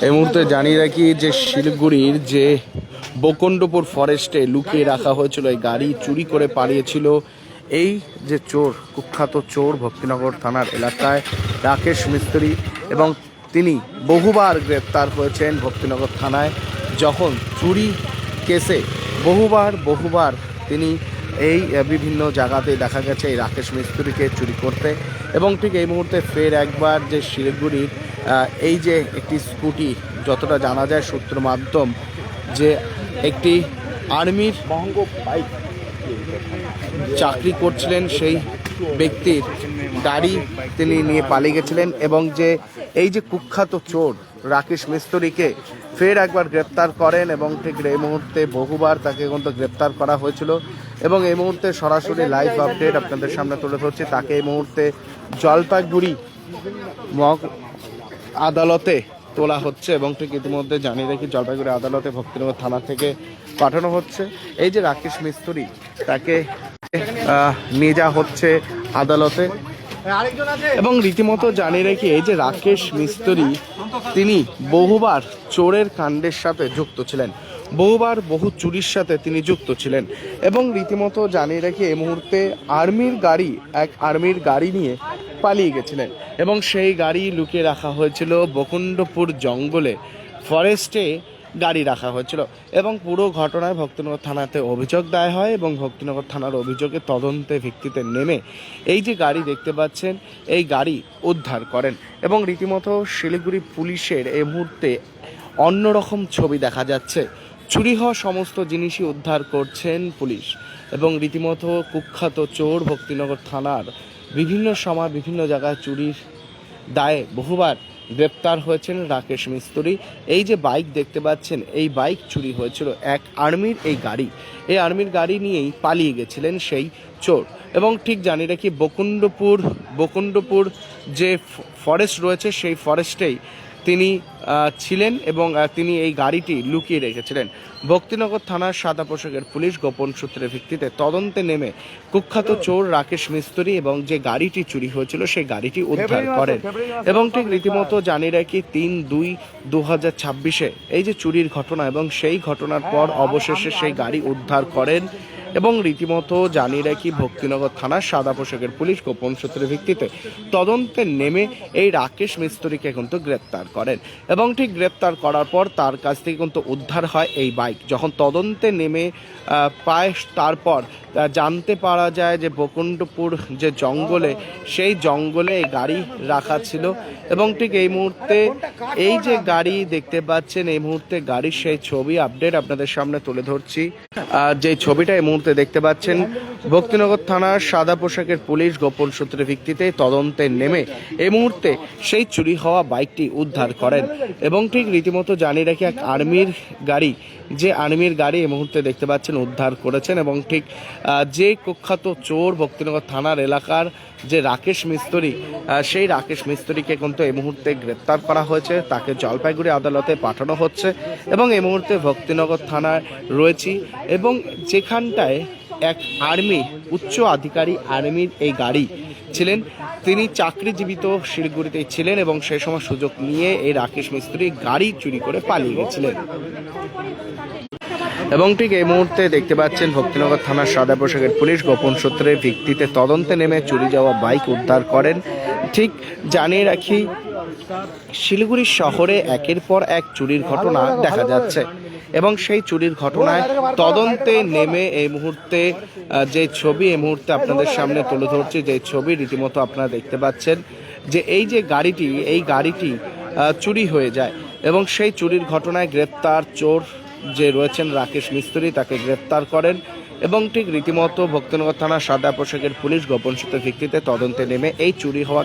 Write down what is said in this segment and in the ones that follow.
এই মুহূর্তে জানিয়ে রাখি যে শিলিগুড়ির যে বকুণ্ডপুর ফরেস্টে লুকিয়ে রাখা হয়েছিল এই গাড়ি চুরি করে পালিয়েছিল এই যে চোর, কুখ্যাত চোর ভক্তিনগর থানার এলাকায় রাকেশ মিস্ত্রি, এবং তিনি বহুবার গ্রেপ্তার হয়েছেন ভক্তিনগর থানায়। যখন চুরি কেসে বহুবার তিনি এই বিভিন্ন জায়গাতে দেখা গেছে এই রাকেশ মিস্ত্রিকে চুরি করতে। এবং ঠিক এই মুহূর্তে ফের একবার যে শিলিগুড়ির এই যে একটি স্কুটি, যতটা জানা যায় সূত্র মাধ্যম, যে একটি আর্মির চাকরি করছিলেন সেই ব্যক্তির গাড়ি তিনি নিয়ে পালিয়ে গেছিলেন, এবং যে এই যে কুখ্যাত চোর রাকেশ মিস্ত্রিকে ফের একবার গ্রেপ্তার করেন। এবং ঠিক এই মুহূর্তে বহুবার তাকে কিন্তু গ্রেপ্তার করা হয়েছিল, এবং এই মুহূর্তে সরাসরি লাইভ আপডেট আপনাদের সামনে তুলে ধরছি। তাকে এই মুহূর্তে জলপাইগুড়ি আদালতে তোলা হচ্ছে, এবং ঠিক ইতিমধ্যে জানিয়ে রাখি জলপাইগুড়ি আদালতে ভক্তিনগর থানা থেকে পাঠানো হচ্ছে। এই যে রাকেশ মিস্ত্রি, তাকে নিয়ে যাওয়া হচ্ছে আদালতে। এবং রীতিমতো জানিয়ে রাখি এই যে রাকেশ মিস্ত্রি, তিনি বহুবার চোরের কাণ্ডের সাথে যুক্ত ছিলেন, বহুবার বহু চুরির সাথে তিনি যুক্ত ছিলেন। এবং রীতিমতো জানিয়ে রাখি এই মুহূর্তে আর্মির গাড়ি নিয়ে পালিয়ে গেছিলেন, এবং সেই গাড়ি লুকিয়ে রাখা হয়েছিল বকুণ্ডপুর জঙ্গলে, ফরেস্টে গাড়ি রাখা হয়েছিল। এবং পুরো ঘটনায় ভক্তিনগর থানাতে অভিযোগ দায়ের হয়, এবং ভক্তিনগর থানার অভিযোগে তদন্তে ভিত্তিতে নেমে এই যে গাড়ি দেখতে পাচ্ছেন এই গাড়ি উদ্ধার করেন। এবং রীতিমতো শিলিগুড়ি পুলিশের এই মুহূর্তে অন্যরকম ছবি দেখা যাচ্ছে। চুরি হওয়া সমস্ত জিনিসই উদ্ধার করছেন পুলিশ, এবং রীতিমতো কুখ্যাত চোর ভক্তিনগর থানার বিভিন্ন সময় বিভিন্ন জায়গায় চুরির দায়ে বহুবার গ্রেপ্তার হয়েছেন রাকেশ মিস্ত্রি। এই যে বাইক দেখতে পাচ্ছেন, এই বাইক চুরি হয়েছিল এক আর্মির এই আর্মির গাড়ি নিয়েই পালিয়ে গেছিলেন সেই চোর। এবং ঠিক জানিয়ে রাখি বকুণ্ডপুর যে ফরেস্ট রয়েছে সেই ফরেস্টেই তিনি ছিলেন, এবং তিনি এই গাড়িটি লুকিয়ে রেখেছিলেন। ভক্তিনগর থানার সাদা পোশাকের পুলিশ গোপন সূত্রের ভিত্তিতে তদন্তে নেমে কুখ্যাত চোর রাকেশ মিস্ত্রি এবং যে গাড়িটি চুরি হয়েছিল সেই গাড়িটি উদ্ধার করেন। এবং ঠিক রীতিমতো জানিয়ে রাখি 3/2/2026 এই যে চুরির ঘটনা, এবং সেই ঘটনার পর অবশেষে সেই গাড়ি উদ্ধার করেন। এবং রীতিমতো জানিয়ে রাখি ভক্তিনগর থানার সাদা পোশাকের পুলিশ গোপন সূত্রের ভিত্তিতে তদন্তে নেমে এই রাকেশ মিস্ত্রিকে কিন্তু গ্রেপ্তার করেন। এবং ঠিক গ্রেপ্তার করার পর তার কাছ থেকে কিন্তু উদ্ধার হয় এই বাইক। যখন তদন্তে নেমে পায়, তারপর জানতে পারা যায় যে বকুণ্ডপুর যে জঙ্গলে, সেই জঙ্গলে এই গাড়ি রাখা ছিল। এবং ঠিক এই মুহূর্তে এই যে গাড়ি দেখতে পাচ্ছেন, এই মুহূর্তে গাড়ির সেই ছবি আপডেট আপনাদের সামনে তুলে ধরছি। যে ছবিটা এই মুহূর্তে দেখতে পাচ্ছেন, ভক্তিনগর থানার সাদা পোশাকের পুলিশ গোপন সূত্রের ভিত্তিতে তদন্তে নেমে এই মুহূর্তে সেই চুরি হওয়া বাইকটি উদ্ধার করেন। এবং ঠিক রীতিমতো জানিয়ে রাখি এক আর্মির গাড়ি এই মুহূর্তে দেখতে পাচ্ছেন উদ্ধার করেছেন। এবং ঠিক যে কুখ্যাত চোর ভক্তিনগর থানার এলাকার যে রাকেশ মিস্ত্রি, সেই রাকেশ মিস্ত্রিকে কিন্তু এই মুহূর্তে গ্রেপ্তার করা হয়েছে, তাকে জলপাইগুড়ি আদালতে পাঠানো হচ্ছে। এবং এই মুহূর্তে ভক্তিনগর থানায় রয়েছি, এবং যেখানটায় এক উচ্চ আধিকারী আর্মির এই গাড়ি ছিলেন, তিনি চাকরিজীবিত শিলিগুড়িতেই ছিলেন, এবং সেই সময় সুযোগ নিয়ে এই রাকেশ মিস্ত্রি গাড়ি চুরি করে পালিয়ে গেছিলেন। এবং ঠিক এই মুহূর্তে দেখতে পাচ্ছেন ভক্তিনগর থানার সাদা পোশাকের পুলিশ গোপন সূত্রের ভিত্তিতে তদন্তে নেমে চুরি যাওয়া বাইক উদ্ধার করেন। ঠিক জানিয়ে রাখি শিলিগুড়ি শহরে একের পর এক চুরির ঘটনা দেখা যাচ্ছে, এবং সেই চুরির ঘটনায় তদন্তে নেমে এই মুহূর্তে যে ছবি এই মুহূর্তে আপনাদের সামনে তুলে ধরছি, যে ছবি রীতিমতো আপনারা দেখতে পাচ্ছেন যে এই যে গাড়িটি চুরি হয়ে যায়, এবং সেই চুরির ঘটনায় গ্রেপ্তার চোর যে রয়েছেন রাকেশ মিস্ত্রি, তাকে গ্রেপ্তার করেন। এবং ঠিক রীতিমতো ভক্তিনগর থানার সাদা পোশাকের পুলিশ গোপন সূত্রের ভিত্তিতে তদন্তে নেমে এই চুরি হওয়া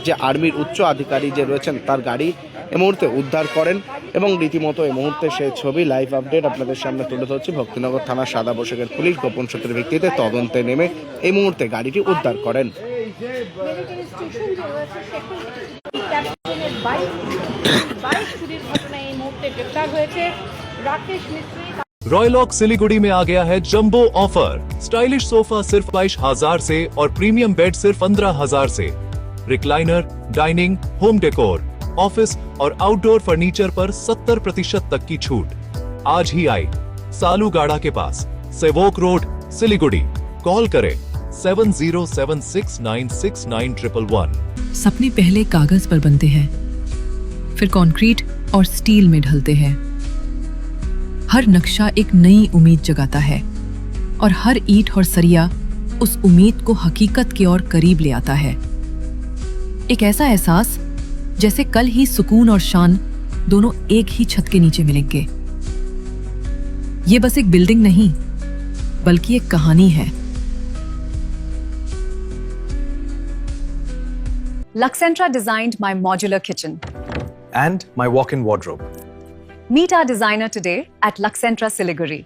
যে আর্মির উচ্চ আধিকারী যে রয়েছেন তার গাড়ি এই মুহূর্তে উদ্ধার করেন। এবং রীতিমতো এই মুহূর্তে সেই ছবি লাইভ আপডেট আপনাদের সামনে তুলে ধরছি। ভক্তিনগর থানার সাদা পোশাকের পুলিশ গোপন সূত্রের ভিত্তিতে তদন্তে নেমে এই মুহূর্তে গাড়িটি উদ্ধার করেন। रॉयलॉक सिलीगुड़ी में आ गया है जंबो ऑफर। स्टाइलिश सोफा सिर्फ 22,000 से और प्रीमियम बेड सिर्फ 15,000 से। Recliner, dining, home decor, office और आउटडोर फर्नीचर पर 70% तक की छूट। आज ही आए सालूगाड़ा के पास, सेवोक रोड, सिलीगुड़ी। कॉल करें 7076969111। सपने पहले कागज पर बनते हैं, फिर कंक्रीट और स्टील में ढलते हैं। हर नक्शा एक नई उम्मीद जगाता है और हर ईंट और सरिया उस उम्मीद को हकीकत की ओर करीब ले आता है। एक ऐसा एहसास जैसे कल ही सुकून और शान दोनों एक ही छत के नीचे मिलेंगे। ये बस एक बिल्डिंग नहीं, बल्कि एक कहानी है। Luxentra designed my modular kitchen. and my walk-in wardrobe. Meet our designer today at Luxentra Siliguri.